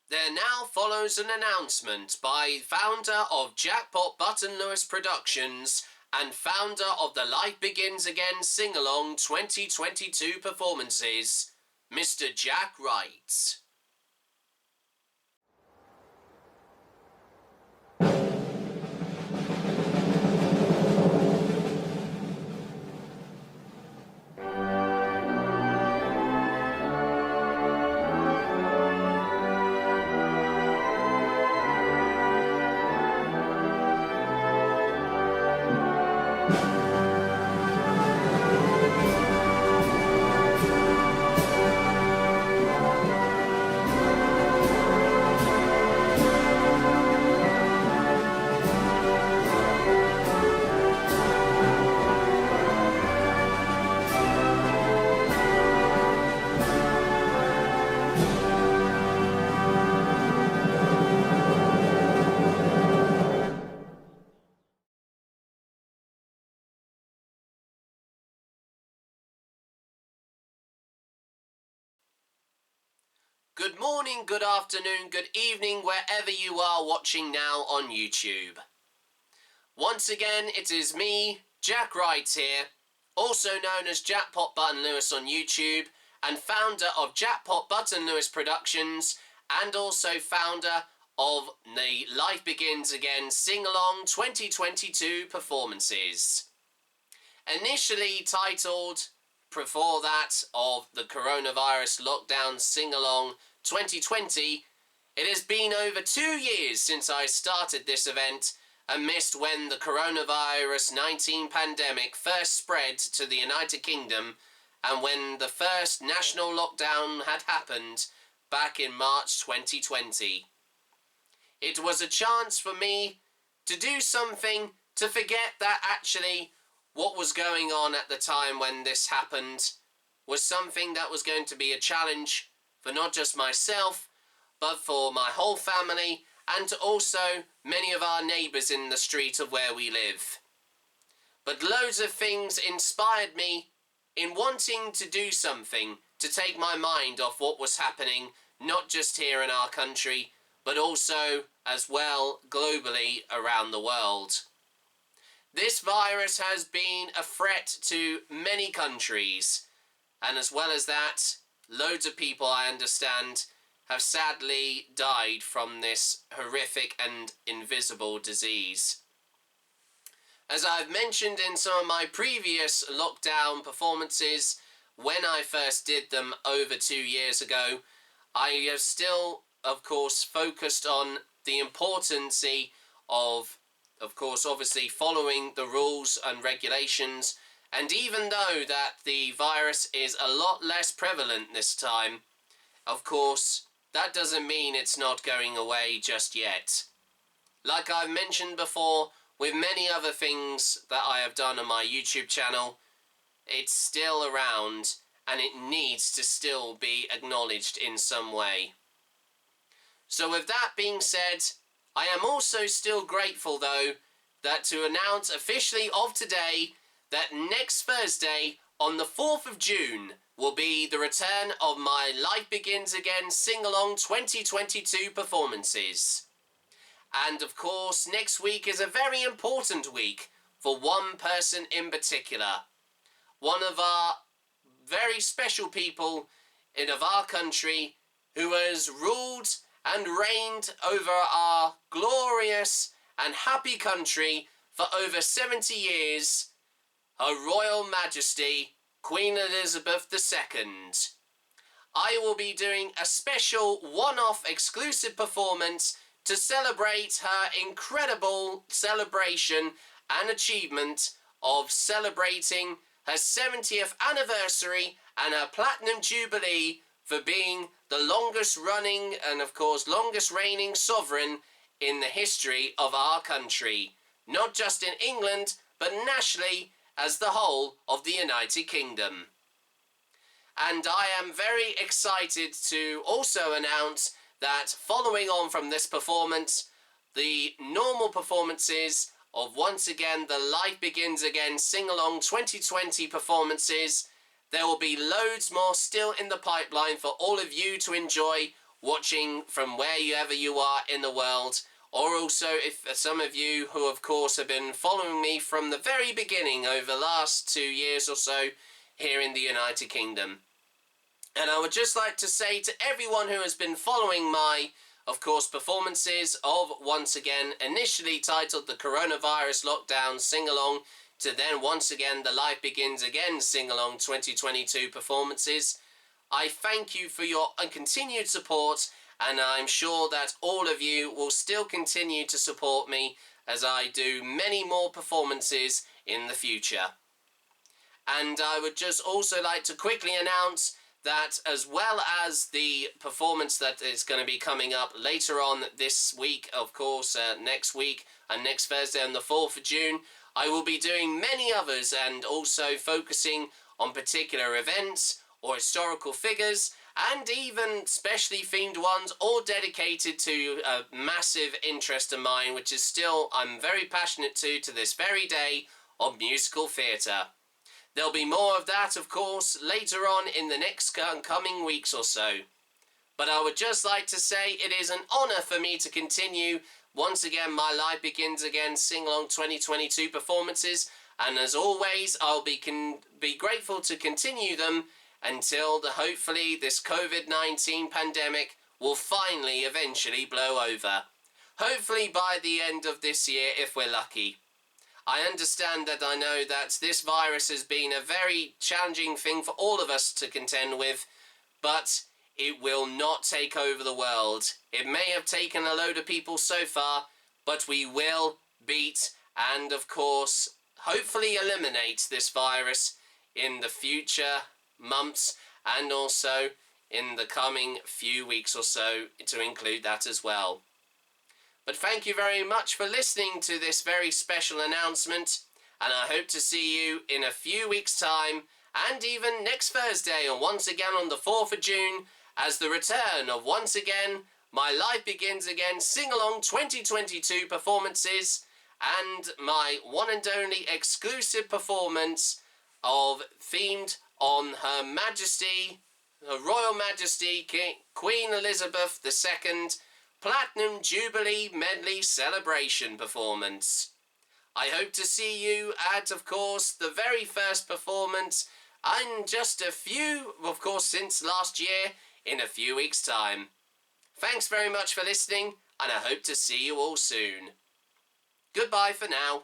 There now follows an announcement by founder of Jackpot Button Lewis Productions and founder of the Life Begins Again Singalong 2022 performances, Mr. Jack Wright. Good morning, good afternoon, good evening, wherever you are watching now on YouTube. Once again, it is me, Jack Wright here, also known as Jackpot Button Lewis on YouTube, and founder of Jackpot Button Lewis Productions, and also founder of the Life Begins Again Singalong 2022 performances. Initially titled, before that, of the coronavirus lockdown Singalong 2020, it has been over 2 years since I started this event amidst when the coronavirus 19 pandemic first spread to the United Kingdom and when the first national lockdown had happened back in March 2020. It was a chance for me to do something to forget that actually what was going on at the time when this happened was something that was going to be a challenge for not just myself, but for my whole family and to also many of our neighbours in the street of where we live. But loads of things inspired me in wanting to do something to take my mind off what was happening, not just here in our country, but also as well globally around the world. This virus has been a threat to many countries, and as well as that, loads of people, I understand, have sadly died from this horrific and invisible disease. As I've mentioned in some of my previous lockdown performances, when I first did them over 2 years ago, I have still, of course, focused on the importance of course, obviously following the rules and regulations, and even though that the virus is a lot less prevalent this time, of course, that doesn't mean it's not going away just yet. Like I've mentioned before, with many other things that I have done on my YouTube channel, it's still around and it needs to still be acknowledged in some way. So with that being said, I am also still grateful though that to announce officially of today that next Thursday on the 4th of June will be the return of my Life Begins Again Singalong 2022 performances. And of course next week is a very important week for one person in particular. One of our very special people of our country who has ruled and reigned over our glorious and happy country for over 70 years, Her Royal Majesty, Queen Elizabeth II. I will be doing a special one-off exclusive performance to celebrate her incredible celebration and achievement of celebrating her 70th anniversary and her Platinum Jubilee for being the longest running and of course longest reigning sovereign in the history of our country, not just in England but nationally as the whole of the United Kingdom. And I am very excited to also announce that following on from this performance, the normal performances of once again the Life Begins Again Singalong 2020 performances, there will be loads more still in the pipeline for all of you to enjoy watching from wherever you are in the world, or also if some of you who of course have been following me from the very beginning over the last 2 years or so here in the United Kingdom. And I would just like to say to everyone who has been following my, of course, performances of, once again, initially titled the Coronavirus Lockdown Singalong, to then once again the Life Begins Again Singalong 2022 performances, I thank you for your continued support, and I'm sure that all of you will still continue to support me as I do many more performances in the future. And I would just also like to quickly announce that, as well as the performance that is going to be coming up later on this week, of course, next week and next Thursday on the 4th of June, I will be doing many others and also focusing on particular events or historical figures, and even specially themed ones, all dedicated to a massive interest of mine, which is still, I'm very passionate to this very day, of musical theatre. There'll be more of that, of course, later on in the next coming weeks or so. But I would just like to say it is an honour for me to continue, once again, my Life Begins Again Singalong 2022 performances, and as always, I'll be grateful to continue them until hopefully this COVID-19 pandemic will finally eventually blow over. Hopefully by the end of this year, if we're lucky. I understand that I know that this virus has been a very challenging thing for all of us to contend with, but it will not take over the world. It may have taken a load of people so far, but we will beat and, of course, hopefully eliminate this virus in the future months and also in the coming few weeks or so, to include that as well. But thank you very much for listening to this very special announcement, and I hope to see you in a few weeks' time, and even next Thursday, and once again on the 4th of June, as the return of, once again, my Life Begins Again Sing-Along 2022 performances, and my one and only exclusive performance themed on Her Majesty, Her Royal Majesty, Queen Elizabeth II, Platinum Jubilee Medley Celebration performance. I hope to see you at, of course, the very first performance, and just a few, of course, since last year, in a few weeks' time. Thanks very much for listening, and I hope to see you all soon. Goodbye for now.